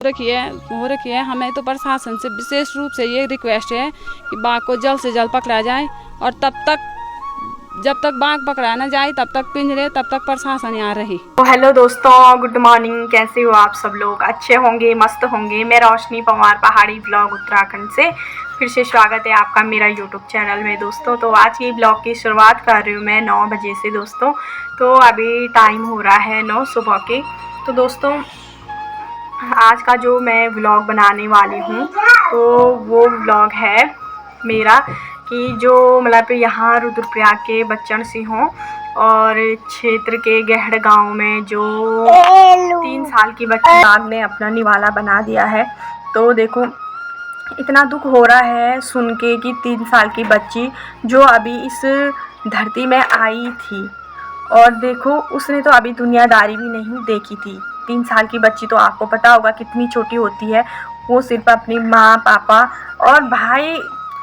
हो रखी है। हमें तो प्रशासन से विशेष रूप से ये रिक्वेस्ट है कि बाघ को जल्द से जल्द पकड़ा जाए और जब तक बाघ पकड़ा ना जाए तब तक पिंजरे, तब तक प्रशासन यहाँ रही। तो हेलो दोस्तों, गुड मॉर्निंग। कैसे हो आप सब लोग? अच्छे होंगे, मस्त होंगे। मैं रोशनी पवार, पहाड़ी ब्लॉग उत्तराखंड से फिर से स्वागत है आपका मेरा यूट्यूब चैनल में दोस्तों। तो आज की ब्लॉग की शुरुआत कर रही हूँ मैं 9 बजे से दोस्तों। तो अभी टाइम हो रहा है 9 सुबह के। तो दोस्तों आज का जो मैं व्लॉग बनाने वाली हूँ तो वो व्लॉग है मेरा कि जो मतलब यहाँ रुद्रप्रयाग के बच्चन सिंहों और क्षेत्र के गहड़ गांव में जो 3 साल की बच्ची बाघ ने अपना निवाला बना दिया है। तो देखो इतना दुख हो रहा है सुन के कि 3 साल की बच्ची जो अभी इस धरती में आई थी और देखो उसने तो अभी दुनियादारी भी नहीं देखी थी। 3 साल की बच्ची तो आपको पता होगा कितनी छोटी होती है। वो सिर्फ अपनी माँ, पापा और भाई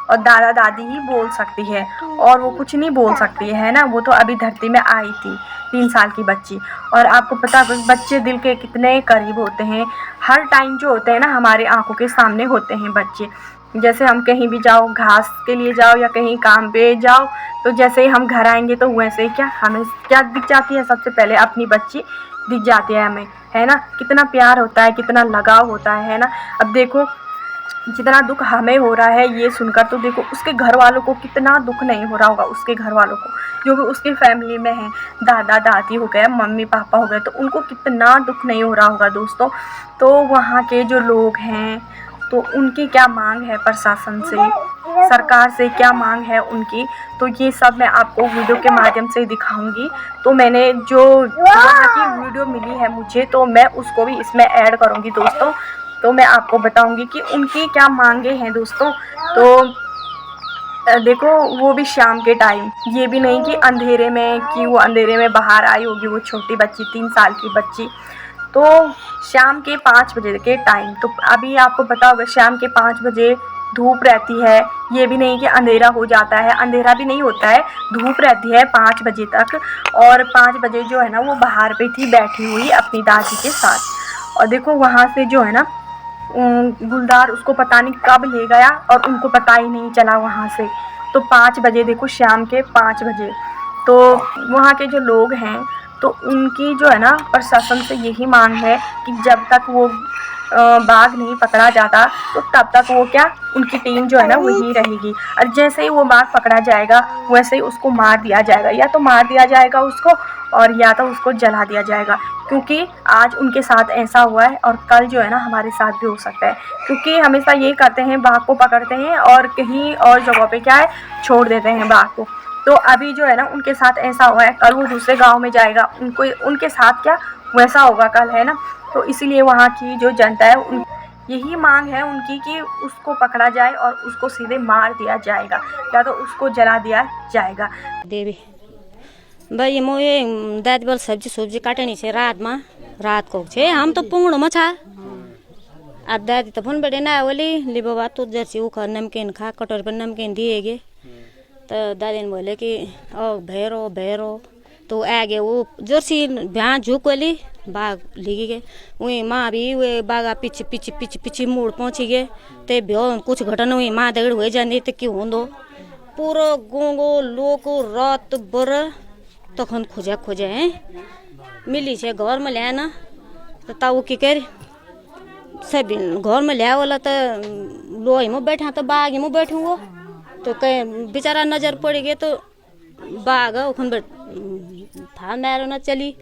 और दादा दादी ही बोल सकती है और वो कुछ नहीं बोल सकती है ना। वो तो अभी धरती में आई थी 3 साल की बच्ची। और आपको पता है बच्चे दिल के कितने करीब होते हैं। हर टाइम जो होते हैं ना हमारे आंखों के सामने होते हैं बच्चे। जैसे हम कहीं भी जाओ, घास के लिए जाओ या कहीं काम पे जाओ, तो जैसे ही हम घर आएंगे तो वैसे ही क्या हमें क्या दिख जाती है? सबसे पहले अपनी बच्ची दिख जाती है हमें, है ना। कितना प्यार होता है, कितना लगाव होता है ना। अब देखो जितना दुख हमें हो रहा है ये सुनकर, तो देखो उसके घर वालों को कितना दुख नहीं हो रहा होगा। उसके घर वालों को जो भी उसके फैमिली में है, दादा दादी हो गए, मम्मी पापा हो गए, तो उनको कितना दुख नहीं हो रहा होगा दोस्तों। तो वहाँ के जो लोग हैं तो उनकी क्या मांग है प्रशासन से, सरकार से क्या मांग है उनकी, तो ये सब मैं आपको वीडियो के माध्यम से दिखाऊंगी। तो मैंने जो वहाँ की वीडियो मिली है मुझे तो मैं उसको भी इसमें ऐड करूँगी दोस्तों। तो मैं आपको बताऊंगी कि उनकी क्या मांगे हैं दोस्तों। तो देखो वो भी शाम के टाइम, ये भी नहीं कि अंधेरे में, कि वो अंधेरे में बाहर आई होगी वो छोटी बच्ची, 3 साल की बच्ची। तो शाम के 5 बजे के टाइम, तो अभी आपको पता होगा शाम के 5 बजे धूप रहती है। ये भी नहीं कि अंधेरा हो जाता है, अंधेरा भी नहीं होता है, धूप रहती है 5 बजे तक। और 5 बजे जो है ना वो बाहर पे थी बैठी हुई अपनी दादी के साथ। और देखो वहाँ से जो है ना गुलदार उसको पता नहीं कब ले गया और उनको पता ही नहीं चला वहाँ से। तो 5 बजे देखो, शाम के 5 बजे। तो वहाँ के जो लोग हैं तो उनकी जो है ना प्रशासन से यही मांग है कि जब तक वो बाघ नहीं पकड़ा जाता तो तब तक वो क्या उनकी टीम जो है ना वहीं रहेगी। और जैसे ही वो बाघ पकड़ा जाएगा वैसे ही उसको मार दिया जाएगा, या तो मार दिया जाएगा उसको और या तो उसको जला दिया जाएगा। क्योंकि आज उनके साथ ऐसा हुआ है और कल जो है ना हमारे साथ भी हो सकता है। क्योंकि हमेशा ये करते हैं, बाघ को पकड़ते हैं और कहीं और जगह पे क्या है छोड़ देते हैं बाघ को। तो अभी जो है ना उनके साथ ऐसा हुआ है, कल वो दूसरे गांव में जाएगा, उनके साथ क्या वैसा होगा कल, है ना। तो इसीलिए वहाँ की जो जनता है यही मांग है उनकी कि उसको पकड़ा जाए और उसको सीधे मार दिया जाएगा या तो उसको जला दिया जाएगा। देवी भाई म ये दादी बोल सब्जी काटनी छे रात को छे। हम तो पुंगड़ो में छा अब दादी तो फोन बड़े ना बोली ली बाबा तू जैसी उखा नमकीन खा, कटोरी पर नमकीन दिएगे। तो दादी ने बोले कि ओ भैरो तो आगे वो जर्सी भैं झुक वाली बाघ लिगी गए वही माँ भी वे बाघा पीछे मुड़ पहुँची गए। ते भ्यो कुछ घटना हुई माँ दगड़ हुए जाने तो क्यों होंदो पूरा गोंगो लोको रात बर तखन खोजे हैं मिली छे घर में लिया ना। तो ताऊ की कर सब घर में लिया वाला तो लोही में बैठा तो बाघ में बैठूँ वो तो कहीं बेचारा नजर पड़ गए तो बाघ उखन था मारो न चली।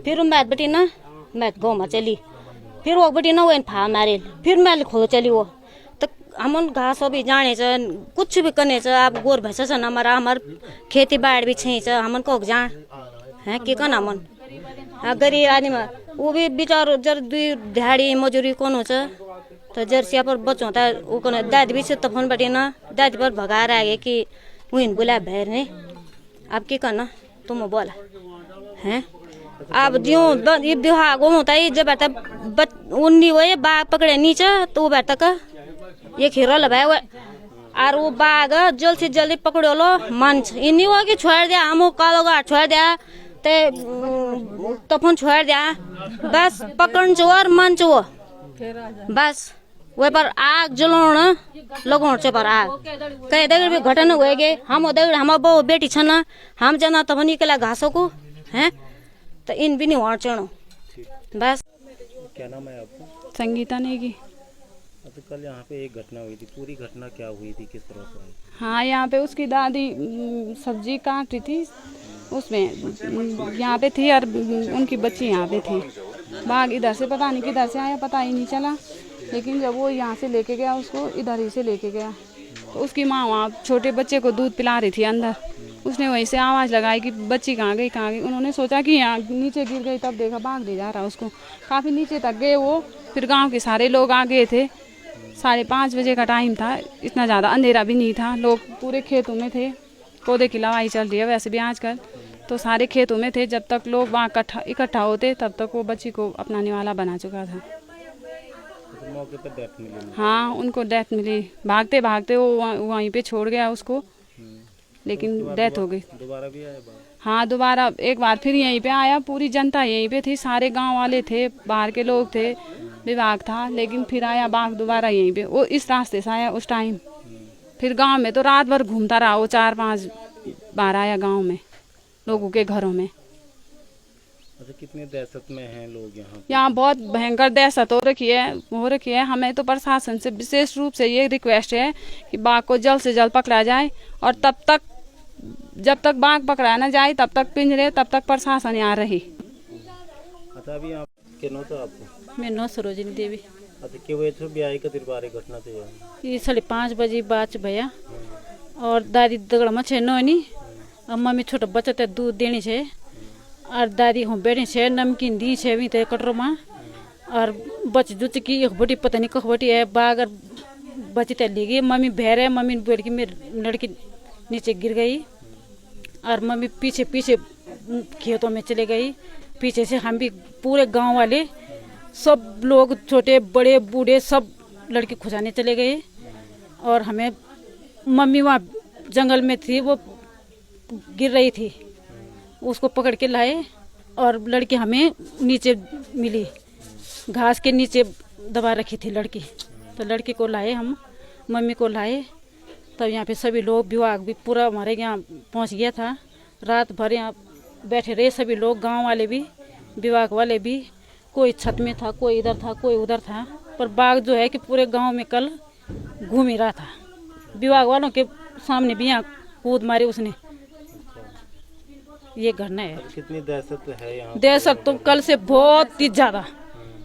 फिर मैथ बटी ना मैथ गाँव में चली, फिर वो बटी ना वो फा मारे, फिर मैं खोलो चली वो। तो हमन घास भी जाने कुछ भी करने आप गोर भैंसा छन हमार खेती बाड़ी भी छे हमन को जान है कि कन हमन गरीब आदमी वो भी बेचारो जर 2 दिहाड़ी मजूरी कौन हो तो जर्सिया पर बचो वो कौन दादी भी से तो फोन बटी ना दादी पर भगा रहा है कि वहीं बुला भैर ने अब की करना तुम बोला हैं। अब जो ये बिहागो होता है जब उन्नी वो बाघ पकड़े नीचे तो वो तक ये खीरो लबाए हुआ और वो बाघ जल्द से जल्दी पकड़ो लो मंच इन्हीं हुआ कि छोड़ दिया हम कालो गाठ छोड़ दिया तो फोन छोड़ दिया बस पकड़ चो और मन चो बस वे पर आग जलाउन लगाउन चाहिँ पर आग कहीं दगड़ भी घटना हुए गे हम दगड़ हम बहु बेटी छन हम जना तब निकला घासों को हैं तो इन भी नहीं वहाँ चढ़ो बस। क्या नाम है आपका? संगीता नेगी। तो कल यहाँ पे एक घटना हुई थी, पूरी घटना क्या हुई थी, किस तरह से हुई? हाँ, यहाँ पे उसकी दादी सब्जी काट रही थी, उसमें यहाँ पे थी और उनकी बच्ची यहाँ पे थी। बाघ इधर से पता नहीं किधर से आया, पता ही नहीं चला, लेकिन जब वो यहाँ से लेके गया उसको इधर ही से लेके गया तो उसकी माँ वहाँ छोटे बच्चे को दूध पिला रही थी अंदर। उसने वहीं से आवाज़ लगाई कि बच्ची कहाँ गई कहाँ गई। उन्होंने सोचा कि यहाँ नीचे गिर गई, तब देखा भाग ले जा रहा उसको। काफ़ी नीचे तक गए वो, फिर गांव के सारे लोग आ गए थे। 5:30 बजे का टाइम था, इतना ज़्यादा अंधेरा भी नहीं था, लोग पूरे खेतों में थे। पौधे की लवाई चल रही है वैसे भी आजकल, तो सारे खेतों में थे। जब तक लोग वहाँ इकट्ठा होते तब तक वो बच्ची को अपनाने वाला बना चुका था। तो मौके पर डेथ मिली? हाँ, उनको डेथ मिली। भागते भागते वो वहीं पे छोड़ गया उसको, लेकिन डेथ हो गई। दोबारा भी आया बाघ? हाँ, दोबारा एक बार फिर यहीं पे आया। पूरी जनता यहीं पे थी, सारे गांव वाले थे, बाहर के लोग थे, विभाग था, लेकिन फिर आया बाघ दोबारा यहीं पे। वो इस रास्ते से आया उस टाइम। फिर गांव में तो रात भर घूमता रहा वो, 4-5 बार आया गांव में, लोगों के घरों में। अच्छा, कितने दहशत में हैं लोग यहाँ? यहाँ बहुत भयंकर दहशत हो रखी है। हमें तो प्रशासन से विशेष रूप से ये रिक्वेस्ट है कि बाघ को जल्द से जल्द पकड़ा जाए, और जब तक बाघ पकड़ा ना जाए तब तक पिंजरे, तब तक प्रशासन यहाँ रही। अच्छा, अभी आप केनो तो आपको? मेरा नाम सरोजिनी देवी। अच्छा, के वो तो ब्याह का बारे घटना थी? ये 5:30 बजे बात भैया, और दादी दगड़ा छे नोनी, और मम्मी छोटा बच्चा ते दूध देनी छे, और दादी हम बैठी छे नमकीन दी छे भी ते कटरो में, और बच जुच की एक बटी पता नहीं कख बटी है बाघ, और बची ते ले गई। मम्मी बह रहे, मम्मी बैठ के मेरी लड़की नीचे गिर गई, और मम्मी पीछे पीछे खेतों में चले गई। पीछे से हम भी पूरे गांव वाले सब लोग, छोटे बड़े बूढ़े, सब लड़की खुजाने चले गए। और हमें मम्मी वहाँ जंगल में थी, वो गिर रही थी, उसको पकड़ के लाए, और लड़की हमें नीचे मिली, घास के नीचे दबा रखी थी लड़की। तो लड़की को लाए हम, मम्मी को लाए, तब यहाँ पे सभी लोग, विभाग भी पूरा हमारे यहाँ पहुँच गया था। रात भर यहाँ बैठे रहे सभी लोग, गांव वाले भी, विभाग वाले भी। कोई छत में था, कोई इधर था, कोई उधर था, पर बाघ जो है कि पूरे गांव में कल घूम ही रहा था। विभाग वालों के सामने भी यहाँ कूद मारे उसने। ये घटना है। कितनी दहशत है यहाँ? दहशत तो कल से बहुत ही ज्यादा,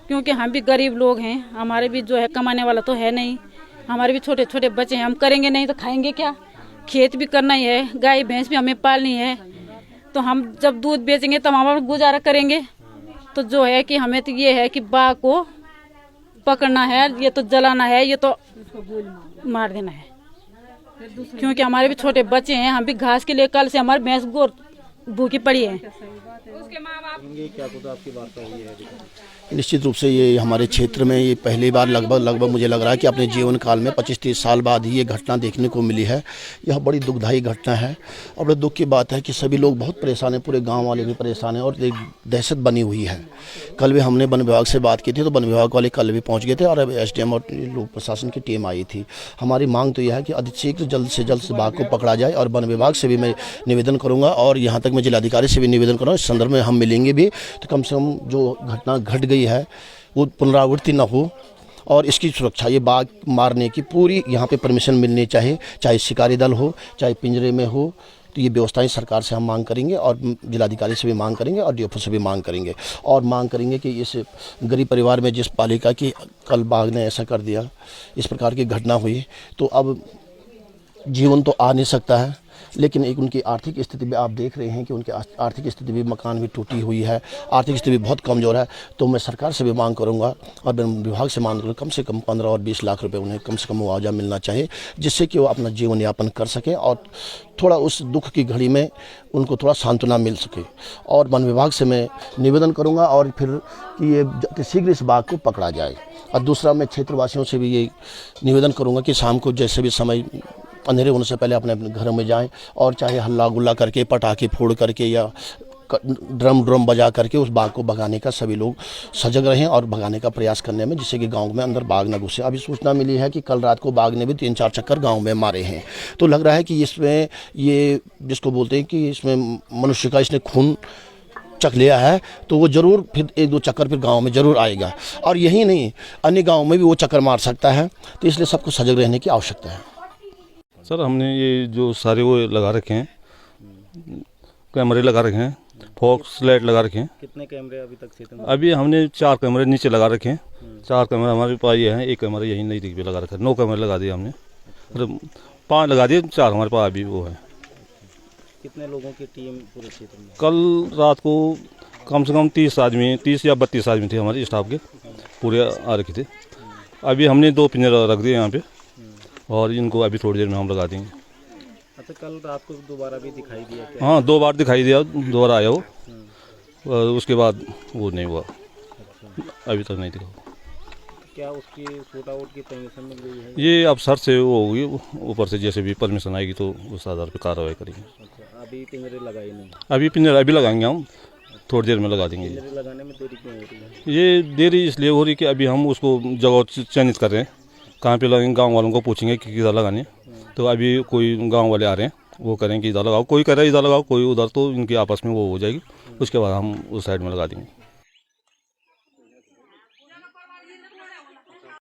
क्योंकि हम भी गरीब लोग हैं, हमारे भी जो है कमाने वाला तो है नहीं, हमारे भी छोटे छोटे बच्चे हैं, हम करेंगे नहीं तो खाएंगे क्या? खेत भी करना ही है, गाय भैंस भी हमें पालनी है, तो हम जब दूध बेचेंगे तब हमारा गुजारा करेंगे। तो जो है कि हमें तो ये है कि बाघ को पकड़ना है, ये तो जलाना है, ये तो मार देना है, क्योंकि हमारे भी छोटे बच्चे हैं। हम भी घास के लिए कल से हमारी भैंस गोर भूखी पड़ी है। क्या तो आपकी बात हुई है? निश्चित रूप से ये हमारे क्षेत्र में ये पहली बार लगभग मुझे लग रहा है कि अपने जीवन काल में 25-30 साल बाद ही ये घटना देखने को मिली है। यह बड़ी दुखदायी घटना है, और बड़ी दुख की बात है कि सभी लोग बहुत परेशान हैं, पूरे गांव वाले भी परेशान हैं, और एक दहशत बनी हुई है। कल भी हमने वन विभाग से बात की थी, तो वन विभाग वाले कल भी पहुँच गए थे, और अब SDM और लोक प्रशासन की टीम आई थी। हमारी मांग तो यह है कि अधिक जल्द से जल्द बाघ को पकड़ा जाए, और वन विभाग से भी मैं निवेदन करूँगा, और यहाँ तक मैं जिलाधिकारी से भी निवेदन करूँगा। इस संदर्भ में हम मिलेंगे भी, तो कम से कम जो घटना घट गई है वो पुनरावृत्ति न हो, और इसकी सुरक्षा, ये बाघ मारने की पूरी यहाँ पे परमिशन मिलनी चाहिए, चाहे शिकारी दल हो, चाहे पिंजरे में हो। तो ये व्यवस्थाएं सरकार से हम मांग करेंगे, और जिलाधिकारी से भी मांग करेंगे, और DFO से भी मांग करेंगे, और मांग करेंगे कि इस गरीब परिवार में जिस बालिका की कल बाघ ने ऐसा कर दिया, इस प्रकार की घटना हुई, तो अब जीवन तो आ नहीं सकता है, लेकिन एक उनकी आर्थिक स्थिति भी आप देख रहे हैं कि उनकी आर्थिक स्थिति भी, मकान भी टूटी हुई है, आर्थिक स्थिति भी बहुत कमज़ोर है। तो मैं सरकार से भी मांग करूंगा, और विभाग से मांग करूँगा, कम से कम 15 और 20 लाख रुपए उन्हें कम से कम मुआवजा मिलना चाहिए, जिससे कि वो अपना जीवन यापन कर सकें, और थोड़ा उस दुख की घड़ी में उनको थोड़ा सांत्वना मिल सके। और वन विभाग से मैं निवेदन करूँगा, और फिर कि ये शीघ्र इस बाघ को पकड़ा जाए। और दूसरा, मैं क्षेत्रवासियों से भी ये निवेदन करूँगा कि शाम को जैसे भी समय अंधेरे होने से पहले अपने अपने घरों में जाएं, और चाहे हल्ला गुल्ला करके, पटाखे फोड़ करके, या ड्रम बजा करके उस बाघ को भगाने का सभी लोग सजग रहें और भगाने का प्रयास करने में, जिससे कि गांव में अंदर बाघ न घुसे। अभी सूचना मिली है कि कल रात को बाघ ने भी 3-4 चक्कर गांव में मारे हैं। तो लग रहा है कि इसमें ये जिसको बोलते हैं कि इसमें मनुष्य का इसने खून चख लिया है, तो वो ज़रूर फिर 1-2 चक्कर फिर गांव में ज़रूर आएगा, और यही नहीं अन्य गांव में भी वो चक्कर मार सकता है। तो इसलिए सबको सजग रहने की आवश्यकता है। सर हमने ये जो सारे वो लगा रखे हैं, कैमरे लगा रखे हैं, फॉक्स लाइट लगा रखे हैं। कितने कैमरे अभी तक क्षेत्र में? अभी हमने 4 कैमरे नीचे लगा रखे हैं। 4 कैमरे हमारे पास ये हैं, 1 कैमरा यहीं नज़दीक पे लगा रखा है। 9 कैमरे लगा दिए हमने, मतलब 5 लगा दिए, 4 हमारे पास अभी वो है। कितने लोगों की टीम पूरे क्षेत्र में? कल रात को कम से कम 30 आदमी, 30 या 32 आदमी थे हमारे स्टाफ के, पूरे आ रखे थे। अभी हमने 2 पिंजरा रख दिए यहाँ पे, और इनको अभी थोड़ी देर में हम लगा देंगे। अच्छा, कल रात को दोबारा भी दिखाई दिया क्या? हाँ, 2 बार दिखाई दिया, दोबारा आया वो, और उसके बाद वो नहीं हुआ, अभी तक नहीं दिखा। क्या उसकी शूट आउट की परमिशन मिल गई है? ये अब सर से वो होगी, ऊपर से जैसे भी परमिशन आएगी तो उस आधार पर कार्रवाई करेंगे। अच्छा, अभी पिंजरे लगाए नहीं? अभी पिंजरा अभी लगाएंगे हम, थोड़ी देर में लगा देंगे। पिंजरे लगाने में देरी क्यों हो रही है? ये देरी इसलिए हो रही कि अभी हम उसको जगह चयनित कर रहे हैं, कहाँ पे लगाएंगे। गांव वालों को पूछेंगे कि किधर लगाने, तो अभी कोई गांव वाले आ रहे हैं, वो करेंगे इधर लगाओ, कोई कह रहा है इधर लगाओ, कोई उधर, तो इनकी आपस में वो हो जाएगी। उसके बाद हम उस साइड में लगा देंगे।